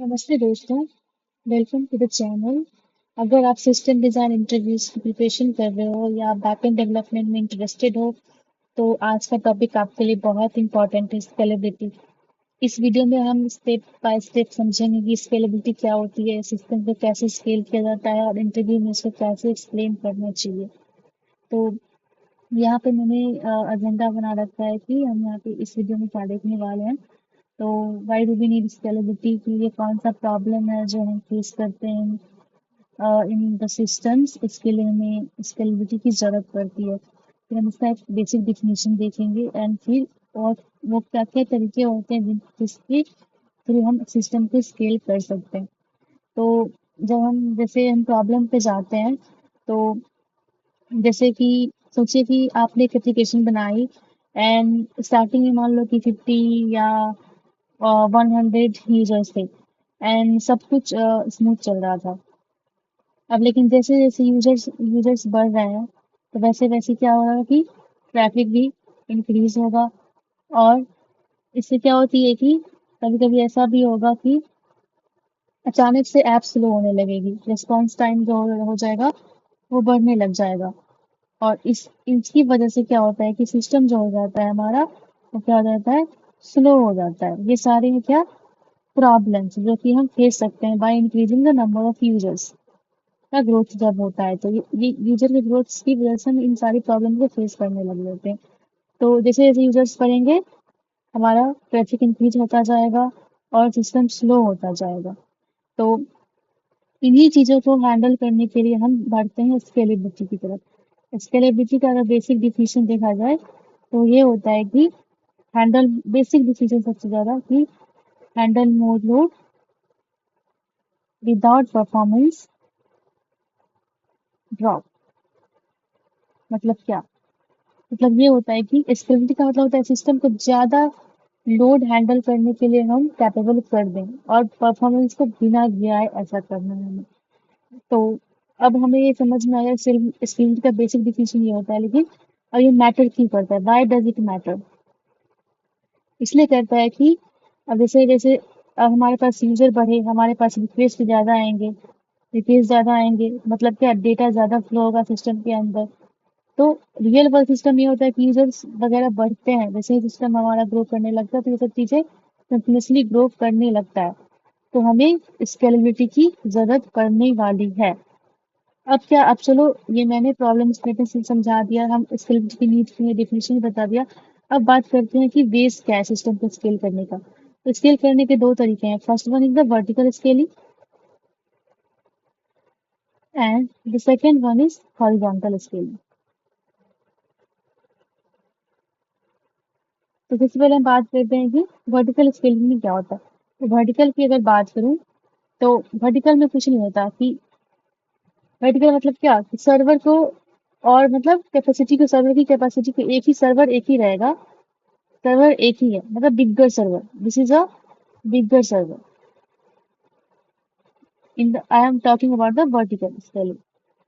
नमस्ते दोस्तों, welcome to the channel. अगर आप सिस्टम डिज़ाइन इंटरव्यूज की प्रिपरेशन कर रहे हो या आप बैकएंड डेवलपमेंट में इंटरेस्टेड हो, तो आज का टॉपिक आपके लिए बहुत इंपॉर्टेंट है, स्केलेबिलिटी। इस वीडियो में हम स्टेप बाय स्टेप समझेंगे कि स्केलेबिलिटी क्या होती है, सिस्टम को कैसे स्केल किया जाता है और इंटरव्यू में इसको कैसे एक्सप्लेन करना चाहिए। तो यहाँ पे मैंने एजेंडा बना रखा है कि हम यहाँ पे इस वीडियो में क्या देखने वाले हैं। तो why do we need scalability, कि ये कौन सा प्रॉब्लम है जो हम फेस करते हैं इन द सिस्टम्स, इसके लिए हमें स्केलेबिलिटी की ज़रूरत पड़ती है। फिर हम इसका एक बेसिक डिफिनीशन देखेंगे एंड फिर और वो क्या क्या तरीके होते हैं जिसके थ्रू हम सिस्टम को स्केल कर सकते हैं। तो जब हम जैसे हम प्रॉब्लम पे जाते हैं, तो जैसे कि सोचिए कि आपने एक एप्लीकेशन बनाई एंड स्टार्टिंग में मान लो कि 50 या 100 यूजर्स थे एंड सब कुछ स्मूथ चल रहा था। अब लेकिन जैसे जैसे यूजर्स यूजर्स बढ़ रहे हैं, तो वैसे वैसे क्या हो रहा है कि ट्रैफिक भी इंक्रीज होगा। और इससे क्या होती है कि कभी कभी ऐसा भी होगा कि अचानक से ऐप स्लो होने लगेगी, रिस्पॉन्स टाइम जो हो जाएगा वो बढ़ने लग जाएगा। और इस इसकी वजह से क्या होता है कि सिस्टम जो हो जाता है हमारा, वो क्या हो जाता है, स्लो हो जाता है। ये सारे हैं क्या, प्रॉब्लम्स जो कि हम फेस सकते हैं by increasing the number of users. का ग्रोथ जब होता है, तो ये यूजर के ग्रोथ की वजह से हम इन सारी प्रॉब्लम को फेस करने लग जाते हैं। तो जैसे जैसे यूजर्स बढ़ेंगे, हमारा ट्रैफिक इंक्रीज होता जाएगा और सिस्टम स्लो होता जाएगा। तो इन्हीं चीजों को हैंडल करने के लिए हम बढ़ते हैं स्केलेबिलिटी की तरफ। स्केलेबिलिटी का अगर बेसिक डिफिनेशन देखा जाए, तो ये होता है कि हैंडल, बेसिक डिफिनेशन सबसे ज्यादा कि हैंडल मोर लोड विदाउट परफॉर्मेंस ड्रॉप। मतलब क्या, मतलब ये होता है कि स्केलेबिलिटी का मतलब होता है सिस्टम को ज्यादा लोड हैंडल करने के लिए हम कैपेबल कर दें और परफॉर्मेंस को बिना गिराए ऐसा करना है हमें। तो अब हमें ये समझ में आया स्केलेबिलिटी का बेसिक डिफिनेशन ये होता है, लेकिन अब ये मैटर क्यों करता है, व्हाई डज इट मैटर। इसलिए करता है कि अब जैसे जैसे अब हमारे पास यूजर बढ़े, हमारे पास रिक्वेस्ट ज्यादा आएंगे। रिक्वेस्ट ज्यादा आएंगे मतलब क्या, डेटा ज्यादा फ्लो होगा सिस्टम के अंदर। तो रियल वर्ल्ड सिस्टम ये होता है कि यूजर्स वगैरह बढ़ते हैं, जैसे ही सिस्टम हमारा ग्रो करने लगता है, तो ये सब चीजें कंटिन्यूसली ग्रो करने लगता है। तो हमें स्केलेबिलिटी की जरूरत पड़ने वाली है। अब क्या, अब चलो, ये मैंने प्रॉब्लम स्टेटमेंट से समझा दिया, हम स्केलेबिलिटी की नीड की डेफिनेशन बता दिया। अब बात करते हैं कि बेस क्या है सिस्टम को स्केल करने का। तो स्केल करने के दो तरीके हैं, first one is the vertical scaling and the second one is horizontal scaling. तो सबसे पहले हम बात करते हैं कि वर्टिकल स्केलिंग में क्या होता है। तो वर्टिकल की अगर बात करूं, तो वर्टिकल में कुछ नहीं होता कि वर्टिकल मतलब क्या, कि सर्वर को और मतलब कैपेसिटी को, सर्वर की कैपेसिटी को, एक ही सर्वर एक ही रहेगा। सर्वर एक ही है, मतलब bigger server, this is a bigger server in the, I am talking about the vertical scaling.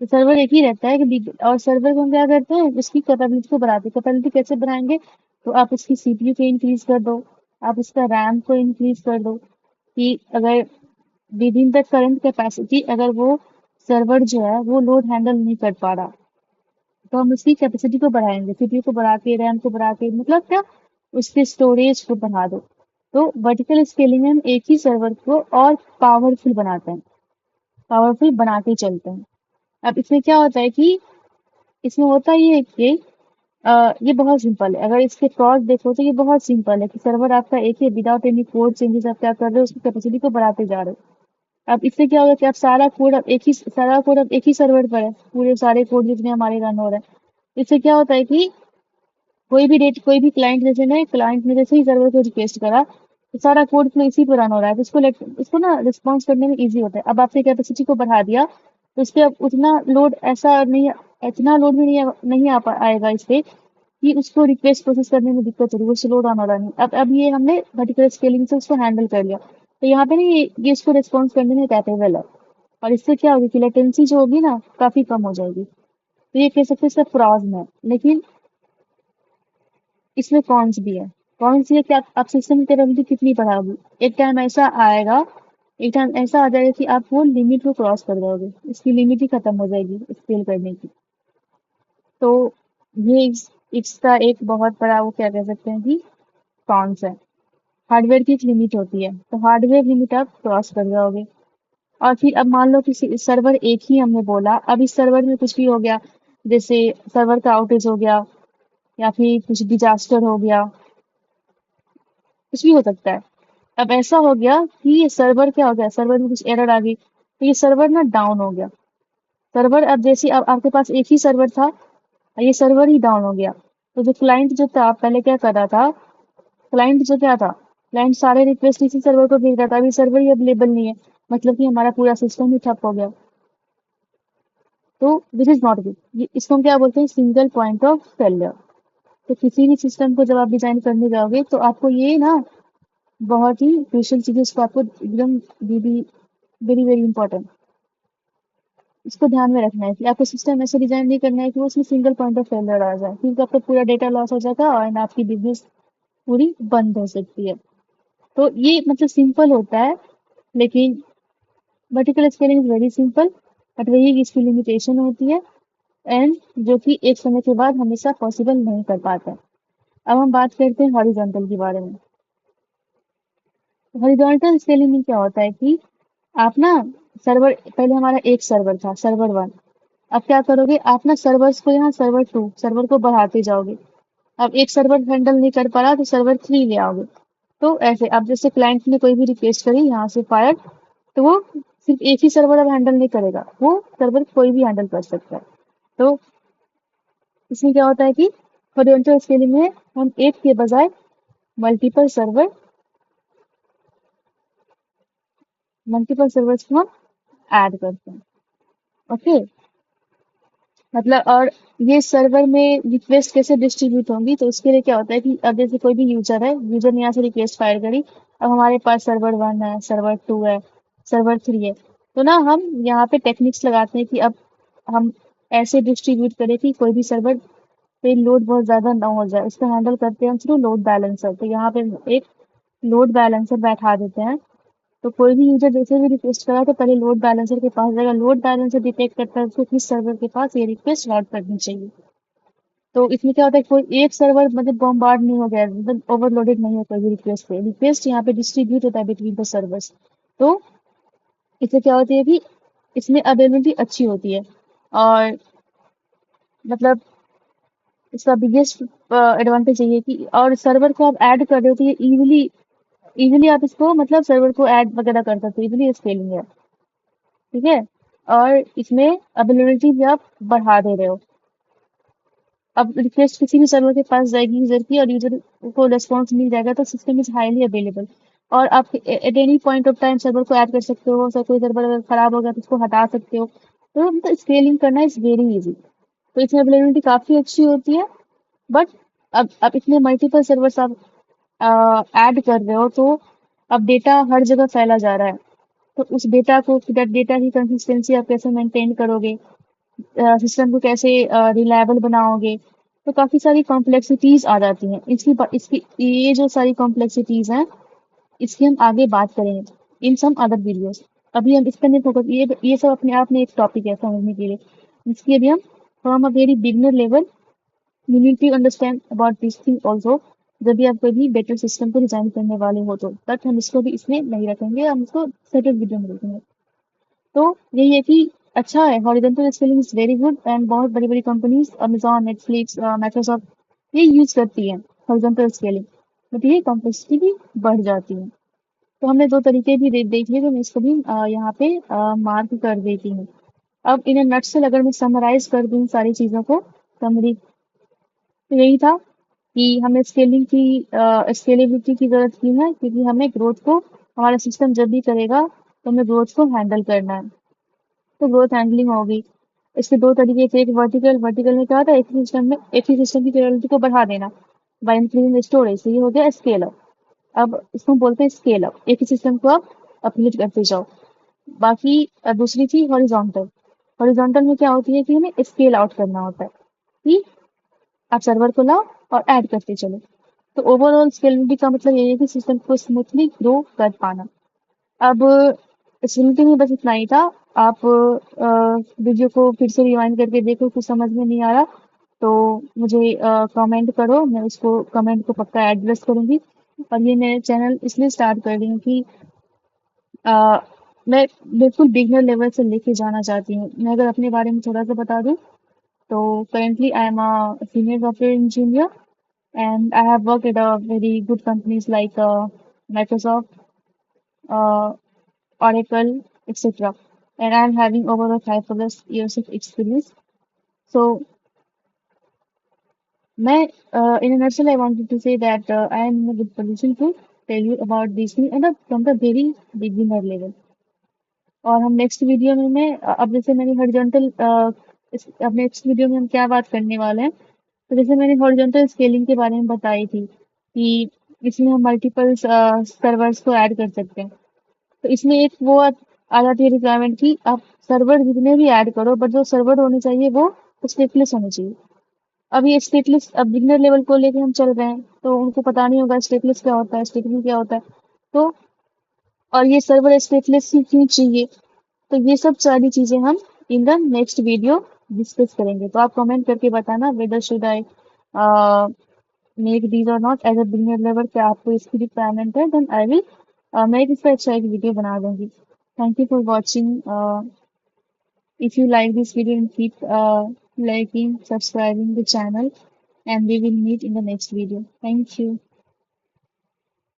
तो सर्वर एक ही रहता है कि और सर्वर को हम क्या करते हैं, उसकी कैपेबिलिटी को बढ़ाते हैं। कैपेबिलिटी कैसे बढ़ाएंगे, तो आप उसकी सीपीयू को इंक्रीज कर दो, आप उसका रैम को इंक्रीज कर दो, कि अगर with in the current capacity अगर वो सर्वर जो है वो लोड हैंडल नहीं कर पा रहा, तो हम उसकी कैपेसिटी को बढ़ाएंगे, सीपीयू को बढ़ा के, रैम को बढ़ा के, मतलब क्या, उसके स्टोरेज को बढ़ा दो। तो वर्टिकल स्केलिंग में हम एक ही सर्वर को और पावरफुल बनाते हैं, पावरफुल बनाते चलते हैं। अब इसमें क्या होता है कि इसमें होता ये है कि ये बहुत सिंपल है। अगर इसके प्रॉस देखो तो ये बहुत सिंपल है कि सर्वर आपका एक ही, विदाउट एनी कोड चेंजेस आप क्या कर रहे हो, उसकी कैपेसिटी को बढ़ाते जा रहे हो। अब इससे क्या होगा कि आप सारा कोड अब एक ही सर्वर पर है, पूरे सारे कोड जितने हमारे रन हो रहे हैं। इससे क्या होता है कि कोई भी क्लाइंट, जैसे ना क्लाइंट ने जैसे ही सर्वर को रिक्वेस्ट करा, तो सारा कोड फ्लो इसी पर रन हो रहा है, तो इसको ना रिस्पॉन्स करने में इजी होता है। अब आपने कैपेसिटी को बढ़ा दिया, तो इस पे अब उतना लोड ऐसा नहीं, इतना लोड भी नहीं आएगा इस पे कि उसको रिक्वेस्ट प्रोसेस करने में दिक्कत हो रही है, वो स्लो डाउन हो रहा नहीं। अब ये हमने वर्टिकल स्केलिंग से उसको हैंडल कर लिया, तो यहाँ पे ना ये इसको रिस्पॉन्स करने में कैपेबल है। और इससे क्या होगी कि लेटेंसी जो होगी ना, काफी कम हो जाएगी। तो ये कह सकते हैं इसका प्रॉस है। लेकिन इसमें कॉन्स भी है। कॉन्स ये कि आप सिस्टम की कैपेबिलिटी कितनी बढ़ाओगे। एक टाइम ऐसा आएगा एक टाइम ऐसा आ जाएगा कि आप वो लिमिट को क्रॉस कर जाओगे, इसकी लिमिट ही खत्म हो जाएगी स्केल करने की। तो ये इसका एक बहुत बड़ा वो क्या कह सकते हैं कि कॉन्स है। हार्डवेयर की एक लिमिट होती है, तो हार्डवेयर लिमिट आप क्रॉस कर जाओगे। और फिर अब मान लो कि सर्वर एक ही हमने बोला, अब इस सर्वर में कुछ भी हो गया, जैसे सर्वर का आउटेज हो गया या फिर कुछ डिजास्टर हो गया, कुछ भी हो सकता है। अब ऐसा हो गया कि ये सर्वर क्या हो गया, सर्वर में कुछ एरर आ गई, तो ये सर्वर ना डाउन हो गया। सर्वर अब जैसे अब आपके पास एक ही सर्वर था, ये सर्वर ही डाउन हो गया। तो जो क्लाइंट जो था पहले क्या कर रहा था, क्लाइंट जो क्या था, क्लाइंट सारे रिक्वेस्ट इसी सर्वर को भेज रहा था, अभी सर्वर ही अवेलेबल नहीं है, मतलब कि हमारा पूरा सिस्टम ही ठप हो गया। तो दिस इज नॉट गुड, इसको हम क्या बोलते हैं, सिंगल पॉइंट ऑफ फेलियर। तो किसी भी सिस्टम को जब आप डिजाइन करने जाओगे तो आपको ये ना बहुत ही क्रूशियल चीजें, इसको आपको एकदम वेरी वेरी वेरी इंपॉर्टेंट, इसको ध्यान में रखना है कि आपको सिस्टम ऐसे डिजाइन नहीं करना है कि वो उसमें सिंगल पॉइंट ऑफ फेलियर आ जाए, क्योंकि आपका पूरा डेटा लॉस हो जाएगा और आपकी बिजनेस पूरी बंद हो सकती है। तो ये मतलब सिंपल होता है, लेकिन vertical scaling is very simple, but वही इसकी लिमिटेशन होती है, एंड जो कि एक समय के बाद हमेशा पॉसिबल नहीं कर पाता है। अब हम बात करते हैं हॉरिजॉन्टल के बारे में। हॉरिजॉन्टल स्केलिंग में क्या होता है कि आप ना सर्वर, पहले हमारा एक सर्वर था, सर्वर वन। अब क्या करोगे आप ना, सर्वर्स को यहाँ सर्वर टू, सर्वर को बढ़ाते जाओगे। अब एक सर्वर हैंडल नहीं कर पा रहा तो सर्वर थ्री ले आओगे। तो ऐसे अब जैसे क्लाइंट ने कोई भी रिक्वेस्ट करी यहाँ से फायर, तो वो सिर्फ एक ही सर्वर अब हैंडल नहीं करेगा, वो सर्वर कोई भी हैंडल कर सकता है। तो इसमें क्या होता है कि हॉरिजॉन्टल स्केलिंग में हम एक के बजाय मल्टीपल सर्वर्स को हम ऐड करते हैं। ओके, मतलब और ये सर्वर में रिक्वेस्ट कैसे डिस्ट्रीब्यूट होंगी, तो उसके लिए क्या होता है कि अब जैसे कोई भी यूजर है, यूजर ने यहाँ से रिक्वेस्ट फायर करी, अब हमारे पास सर्वर वन है, सर्वर टू है, सर्वर थ्री है, तो ना हम यहाँ पे टेक्निक्स लगाते हैं कि अब हम ऐसे डिस्ट्रीब्यूट करें कि कोई भी सर्वर पे लोड बहुत ज्यादा ना हो जाए, उसको हैंडल करते हैं हम थ्रू लोड बैलेंसर। तो यहाँ पे एक लोड बैलेंसर बैठा देते हैं, तो कोई भी यूजर जैसे भी रिक्वेस्ट करा तो पहले लोड बैलेंसर के पास जाएगा, लोड बैलेंसर डिटेक्ट करता है उसको किस सर्वर के पास ये रिक्वेस्ट राउट करनी चाहिए। तो इसमें क्या होता है, कोई एक सर्वर मतलब बॉम्बार्ड नहीं हो गया, मतलब ओवरलोडेड नहीं है कोई भी रिक्वेस्ट पे, रिक्वेस्ट यहाँ पे डिस्ट्रीब्यूट होता है बिटवीन द सर्वर्स। तो इससे क्या होती है कि इसमें अवेलेबिलिटी अच्छी होती है, और मतलब इसका बिगेस्ट एडवांटेज ये है कि, और सर्वर को आप ऐड कर रहे हो तो ये इजीली इजीली आप इसको मतलब सर्वर को ऐड वगैरह कर सकते हो, इजीली स्केलिंग है। ठीक है, और इसमें अवेलेबिलिटी भी आप बढ़ा दे रहे हो। अब रिक्वेस्ट किसी भी सर्वर के पास जाएगी यूजर की, और यूजर को रिस्पॉन्स मिल जाएगा, तो सिस्टम इज हाईली अवेलेबल। और आप at any point of time server को ऐड कर सकते हो, सर कोई सर्वर अगर खराब हो गया तो उसको हटा सकते हो। तो मतलब स्केलिंग करना इज वेरी इजी। तो इसमें अवेलेबिलिटी काफी अच्छी होती है, बट अब इसमें मल्टीपल सर्वर्स आप ऐड कर रहे हो, तो अब डेटा हर जगह फैला जा रहा है। तो उस डेटा की कंसिस्टेंसी आप कैसे मेंटेन करोगे, सिस्टम को कैसे रिलायबल बनाओगे, तो काफी सारी कॉम्प्लेक्सिटीज आ जाती हैं। इसकी ये जो सारी कॉम्प्लेक्सिटीज हैं, इसकी हम आगे बात करेंगे इन सम अदर वीडियोस। अभी हम इस पर नहीं फोकस, ये सब अपने आप में एक टॉपिक है समझने के लिए। इसकी अभी हम from a very beginner level you need to understand about this thing also. जब भी आप कोई भी बेटर सिस्टम को डिजाइन करने वाले हो तो, बट हम इसको भी इसमें नहीं रखेंगे, हम इसको सेपरेट वीडियो में रखेंगे। तो यही है कि अच्छा है, horizontal scaling is very good, and बहुत बड़ी बड़ी कंपनीज अमेजोन, नेटफ्लिक्स, माइक्रोसॉफ्ट ये यूज करती है हॉरिजॉन्टल स्केलिंग, बट ये कॉम्प्लेक्सिटी भी बढ़ जाती है। तो हमने दो तरीके भी देख लिए, तो मैं इसको भी यहाँ पे मार्क कर देती हूँ। अब इन नट्स अगर मैं समराइज कर दूं सारी चीजों को, समरी तो यही था कि हमें स्केलेबिलिटी की जरूरत क्यों है, क्योंकि हमें ग्रोथ को, हमारा सिस्टम जब भी करेगा तो हमें ग्रोथ को हैंडल करना है। तो ग्रोथ हैंडलिंग होगी। इसके दो तरीके थे, एक वर्टिकल, वर्टिकल में क्या होता है एक ही सिस्टम की कैपेबिलिटी को बढ़ा देना बाय इंक्रीजिंग स्टोरेज, तो ये हो गया स्केल अप। अब इसको हम बोलते हैं स्केल अप, एक ही सिस्टम को आप अपग्रेड करते जाओ। बाकी दूसरी थी हॉरिजॉन्टल। हॉरिजॉन्टल में क्या होती है कि हमें स्केल आउट करना होता है, कि आप सर्वर को लाओ और ऐड करते चलो। तो ओवरऑल स्केलेबिलिटी का मतलब ये है कि सिस्टम को स्मूथली ग्रो कर पाना। अब इस वीडियो में बस इतना ही था। आप वीडियो को फिर से रिवाइंड करके देखो, कुछ समझ में नहीं आ रहा तो मुझे कमेंट करो, मैं उसको कमेंट को पक्का एड्रेस करूंगी। और ये मैं चैनल इसलिए स्टार्ट कर रही हूँ कि अ, मैं बिल्कुल बिगनर लेवल से लेके जाना चाहती हूँ। मैं अगर अपने बारे में थोड़ा सा बता दूँ तो currently I am a senior software engineer and I have worked at a very good companies like Microsoft, uh, Oracle, etc. And I'm having over a 5 plus years of experience. So, my in a nutshell, I wanted to say that I am in a good position to tell you about these things and from the very beginner level. और हम next video में अब जैसे मैंने horizontal अब next video में हम क्या बात करने वाले हैं, तो जैसे मैंने हॉरिजॉन्टल स्केलिंग के बारे में बताई थी कि इसमें हम मल्टीपल सर्वर्स को ऐड कर सकते हैं। तो इसमें एक वो आ जाती है रिक्वायरमेंट की आप सर्वर जितने भी ऐड करो बट जो सर्वर होने चाहिए वो स्टेटलेस होने चाहिए। अब ये स्टेटलेस अब बिगनर लेवल को लेके हम चल रहे हैं तो उनको पता नहीं होगा स्टेटलेस क्या होता है, स्टेटमेंट क्या होता है। तो और ये सर्वर स्टेटलेस ही क्यों चाहिए, तो ये सब सारी चीजें हम in the next video discuss करेंगे। तो आप कमेंट करके बताना whether should I make these और not as a beginner level, क्या आपको इसकी रिक्वायरमेंट है, देन आई विल मैं इस पर अच्छा एक वीडियो बना दूंगी। Thank you for watching. If you like this video keep liking, subscribing the channel and we will meet in the next video. Thank you.